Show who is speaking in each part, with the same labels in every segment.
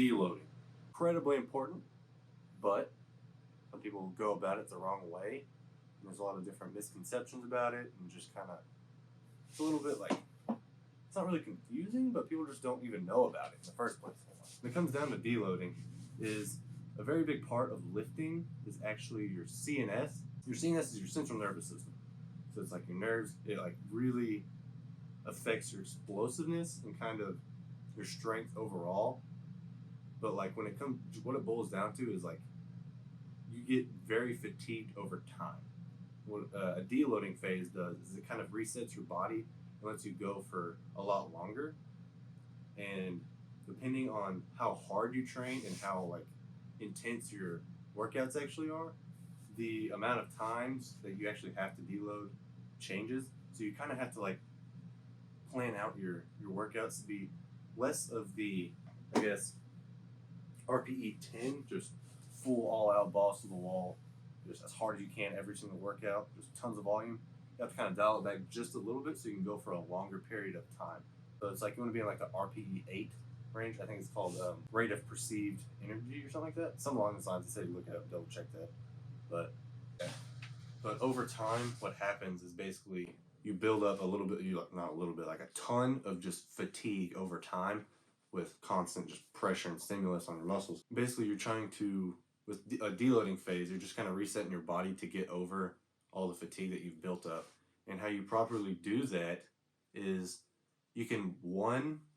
Speaker 1: Deloading. Incredibly important, but some people go about it the wrong way. And there's a lot of different misconceptions about it, and just kind of, it's a little bit like, it's not really confusing, but people just don't even know about it in the first place. When it comes down to deloading, is a very big part of lifting is actually your CNS. Your CNS is your central nervous system. So it's like your nerves, it like really affects your explosiveness and kind of your strength overall. But like when it comes, what it boils down to is like you get very fatigued over time. What a deloading phase does is it kind of resets your body and lets you go for a lot longer. And depending on how hard you train and how like intense your workouts actually are, the amount of times that you actually have to deload changes. So you kind of have to like plan out your workouts to be less of the, I guess, RPE 10, just full all out balls to the wall, just as hard as you can every single workout, just tons of volume. You have to kind of dial it back just a little bit so you can go for a longer period of time. So it's like you want to be in like the RPE 8 range. I think it's called rate of perceived energy or something like that. Something along the lines. I say look it up, double check that. But over time, what happens is basically you build up a little bit, not a little bit, like a ton of just fatigue over time with constant just pressure and stimulus on your muscles. Basically, you're trying to, with a deloading phase, you're just kind of resetting your body to get over all the fatigue that you've built up. And how you properly do that is you can,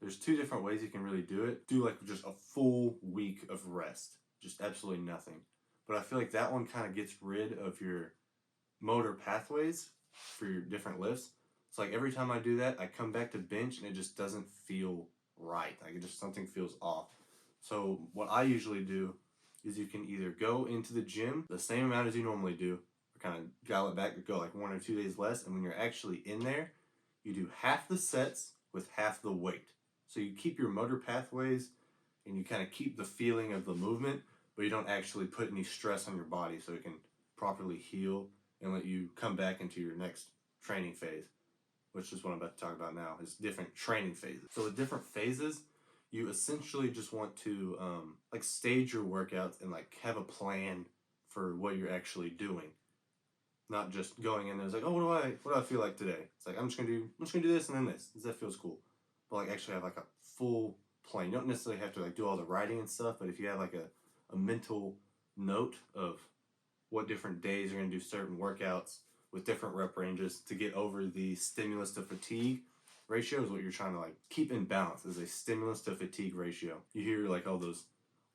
Speaker 1: there's two different ways you can really do it. Do like just a full week of rest, just absolutely nothing. But I feel like that one kind of gets rid of your motor pathways for your different lifts. It's like every time I do that, I come back to bench and it just doesn't feel right. Like it just, something feels off. So what I usually do is you can either go into the gym the same amount as you normally do, or kind of dial it back, go like 1 or 2 days less. And when you're actually in there, you do half the sets with half the weight. So you keep your motor pathways and you kind of keep the feeling of the movement, but you don't actually put any stress on your body so it can properly heal and let you come back into your next training phase, which is what I'm about to talk about now, is different training phases. So with different phases, you essentially just want to like stage your workouts and like have a plan for what you're actually doing. Not just going in there, it's like, oh, what do I feel like today? It's like, I'm just gonna do this and then this, because that feels cool. But like actually have like a full plan. You don't necessarily have to like do all the writing and stuff, but if you have like a mental note of what different days you're gonna do certain workouts with different rep ranges to get over the stimulus to fatigue ratio is what you're trying to like keep in balance, is a stimulus to fatigue ratio. You hear like all those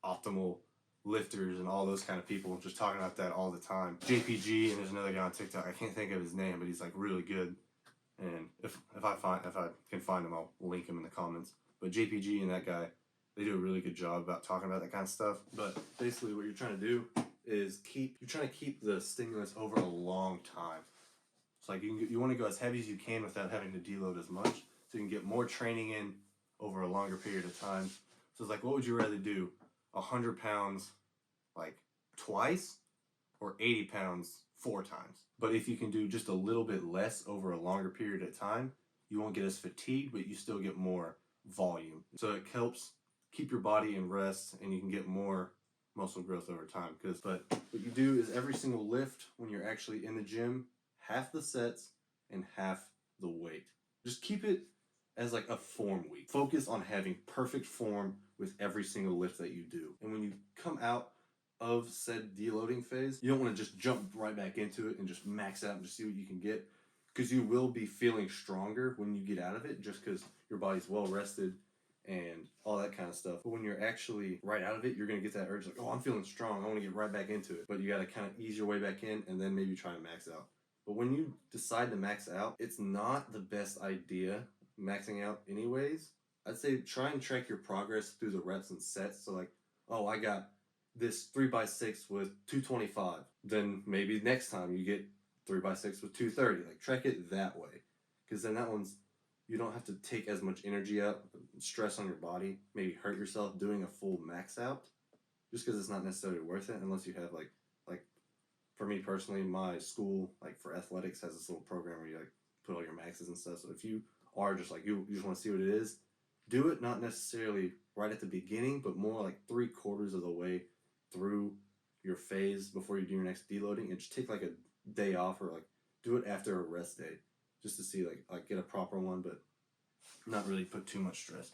Speaker 1: optimal lifters and all those kind of people just talking about that all the time. JPG, and there's another guy on TikTok, I can't think of his name, but he's like really good. And if I can find him, I'll link him in the comments. But JPG and that guy, they do a really good job about talking about that kind of stuff. But basically what you're trying to do is you're trying to keep the stimulus over a long time. It's like you want to go as heavy as you can without having to deload as much, so you can get more training in over a longer period of time. So it's like, what would you rather do? 100 pounds like twice, or 80 pounds 4 times? But if you can do just a little bit less over a longer period of time, you won't get as fatigued, but you still get more volume. So it helps keep your body in rest, and you can get more muscle growth over time. But what you do is every single lift, when you're actually in the gym, half the sets and half the weight. Just keep it as like a form week. Focus on having perfect form with every single lift that you do. And when you come out of said deloading phase, you don't want to just jump right back into it and just max out and just see what you can get, because you will be feeling stronger when you get out of it, just because your body's well rested and all that kind of stuff. But when you're actually right out of it, you're going to get that urge like, oh, I'm feeling strong, I want to get right back into it. But you got to kind of ease your way back in and then maybe try and max out. But when you decide to max out, it's not the best idea maxing out anyways. I'd say try and track your progress through the reps and sets. So like, oh, I got this 3x6 with 225. Then maybe next time you get 3x6 with 230. Like track it that way. Because then that one's, you don't have to take as much energy out, stress on your body, maybe hurt yourself doing a full max out, just because it's not necessarily worth it unless you have like for me personally, my school, like for athletics, has this little program where you like put all your maxes and stuff. So if you are just like, you just want to see what it is, do it not necessarily right at the beginning, but more like 3/4 of the way through your phase before you do your next deloading, and just take like a day off, or like do it after a rest day, just to see like get a proper one, but not really put too much stress.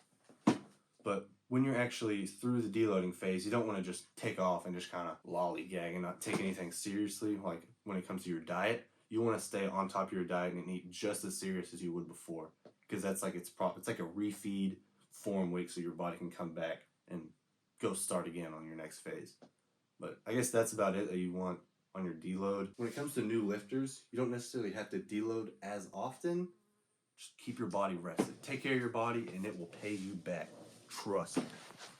Speaker 1: But when you're actually through the deloading phase, you don't want to just take off and just kind of lollygag and not take anything seriously. Like when it comes to your diet, you want to stay on top of your diet and eat just as serious as you would before, because that's like it's like a refeed form week, so your body can come back and go start again on your next phase. But I guess that's about it that you want on your deload. When it comes to new lifters, you don't necessarily have to deload as often. Just keep your body rested. Take care of your body and it will pay you back. Trust me.